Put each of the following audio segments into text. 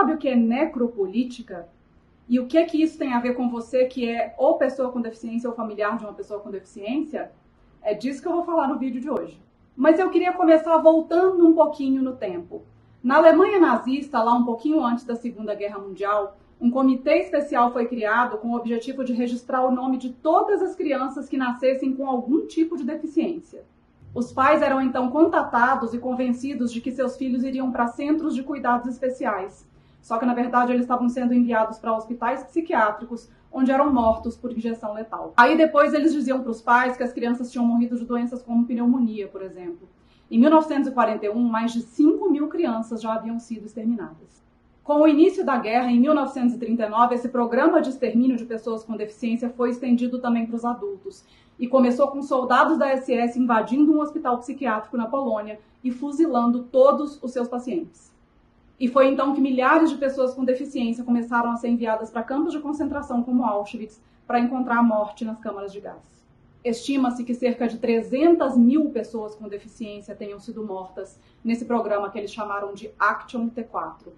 sabe o que é necropolítica? E o que isso tem a ver com você que é ou pessoa com deficiência ou familiar de uma pessoa com deficiência? É disso que eu vou falar no vídeo de hoje. Mas eu queria começar voltando um pouquinho no tempo. Na Alemanha nazista, lá um pouquinho antes da Segunda Guerra Mundial, um comitê especial foi criado com o objetivo de registrar o nome de todas as crianças que nascessem com algum tipo de deficiência. Os pais eram então contatados e convencidos de que seus filhos iriam para centros de cuidados especiais. Só que, na verdade, eles estavam sendo enviados para hospitais psiquiátricos, onde eram mortos por injeção letal. Aí depois eles diziam para os pais que as crianças tinham morrido de doenças como pneumonia, por exemplo. Em 1941, mais de 5.000 crianças já haviam sido exterminadas. Com o início da guerra, em 1939, esse programa de extermínio de pessoas com deficiência foi estendido também para os adultos. E começou com soldados da SS invadindo um hospital psiquiátrico na Polônia e fuzilando todos os seus pacientes. E foi então que milhares de pessoas com deficiência começaram a ser enviadas para campos de concentração como Auschwitz para encontrar a morte nas câmaras de gás. Estima-se que cerca de 300.000 pessoas com deficiência tenham sido mortas nesse programa que eles chamaram de Action T4.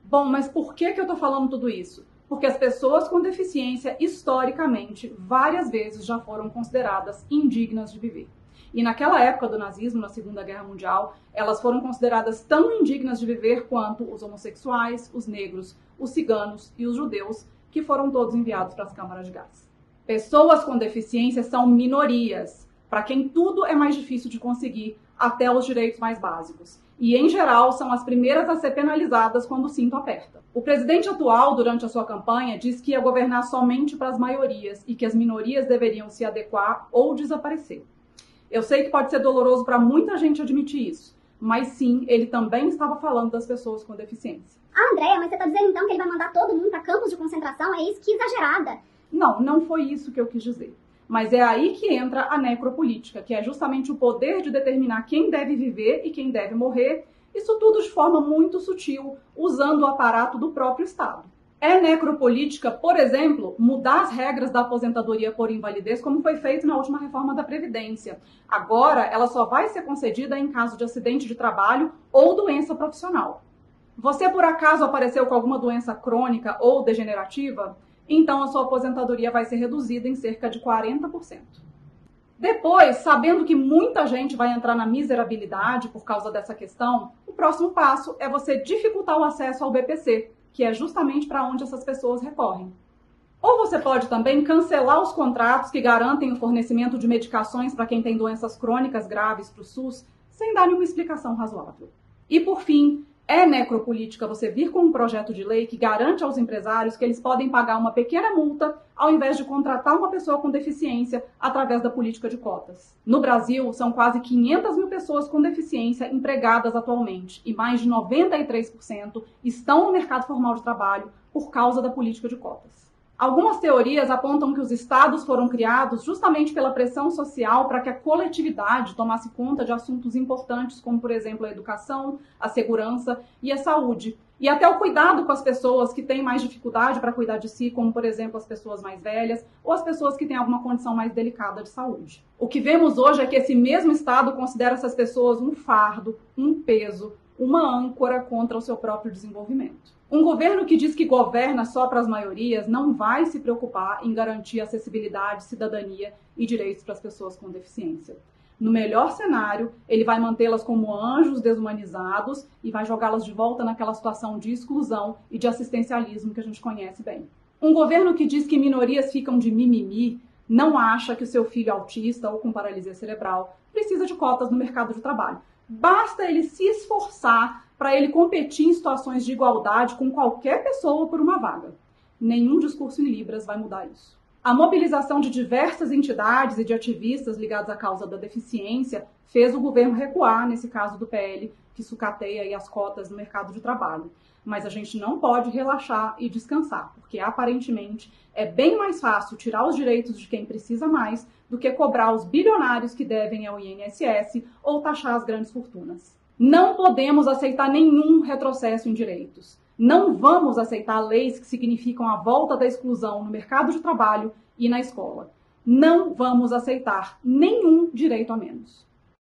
Bom, mas por que eu estou falando tudo isso? Porque as pessoas com deficiência, historicamente, várias vezes já foram consideradas indignas de viver. E naquela época do nazismo, na Segunda Guerra Mundial, elas foram consideradas tão indignas de viver quanto os homossexuais, os negros, os ciganos e os judeus, que foram todos enviados para as câmaras de gás. Pessoas com deficiência são minorias, para quem tudo é mais difícil de conseguir, até os direitos mais básicos. E, em geral, são as primeiras a ser penalizadas quando o cinto aperta. O presidente atual, durante a sua campanha, disse que ia governar somente para as maiorias e que as minorias deveriam se adequar ou desaparecer. Eu sei que pode ser doloroso para muita gente admitir isso, mas sim, ele também estava falando das pessoas com deficiência. Ah, Andréia, mas você está dizendo então que ele vai mandar todo mundo para campos de concentração? É isso? Que exagerada! Não foi isso que eu quis dizer. Mas é aí que entra a necropolítica, que é justamente o poder de determinar quem deve viver e quem deve morrer, isso tudo de forma muito sutil, usando o aparato do próprio Estado. É necropolítica, por exemplo, mudar as regras da aposentadoria por invalidez, como foi feito na última reforma da Previdência. Agora, ela só vai ser concedida em caso de acidente de trabalho ou doença profissional. Você, por acaso, apareceu com alguma doença crônica ou degenerativa? Então a sua aposentadoria vai ser reduzida em cerca de 40%. Depois, sabendo que muita gente vai entrar na miserabilidade por causa dessa questão, o próximo passo é você dificultar o acesso ao BPC, que é justamente para onde essas pessoas recorrem. Ou você pode também cancelar os contratos que garantem o fornecimento de medicações para quem tem doenças crônicas graves para o SUS, sem dar nenhuma explicação razoável. E por fim, é necropolítica você vir com um projeto de lei que garante aos empresários que eles podem pagar uma pequena multa ao invés de contratar uma pessoa com deficiência através da política de cotas. No Brasil, são quase 500.000 pessoas com deficiência empregadas atualmente e mais de 93% estão no mercado formal de trabalho por causa da política de cotas. Algumas teorias apontam que os estados foram criados justamente pela pressão social para que a coletividade tomasse conta de assuntos importantes, como, por exemplo, a educação, a segurança e a saúde. E até o cuidado com as pessoas que têm mais dificuldade para cuidar de si, como, por exemplo, as pessoas mais velhas ou as pessoas que têm alguma condição mais delicada de saúde. O que vemos hoje é que esse mesmo estado considera essas pessoas um fardo, um peso, uma âncora contra o seu próprio desenvolvimento. Um governo que diz que governa só para as maiorias não vai se preocupar em garantir acessibilidade, cidadania e direitos para as pessoas com deficiência. No melhor cenário, ele vai mantê-las como anjos desumanizados e vai jogá-las de volta naquela situação de exclusão e de assistencialismo que a gente conhece bem. Um governo que diz que minorias ficam de mimimi não acha que o seu filho autista ou com paralisia cerebral precisa de cotas no mercado de trabalho. Basta ele se esforçar para ele competir em situações de igualdade com qualquer pessoa por uma vaga. Nenhum discurso em Libras vai mudar isso. A mobilização de diversas entidades e de ativistas ligados à causa da deficiência fez o governo recuar, nesse caso do PL, que sucateia aí as cotas no mercado de trabalho. Mas a gente não pode relaxar e descansar, porque aparentemente é bem mais fácil tirar os direitos de quem precisa mais do que cobrar os bilionários que devem ao INSS ou taxar as grandes fortunas. Não podemos aceitar nenhum retrocesso em direitos. Não vamos aceitar leis que significam a volta da exclusão no mercado de trabalho e na escola. Não vamos aceitar nenhum direito a menos.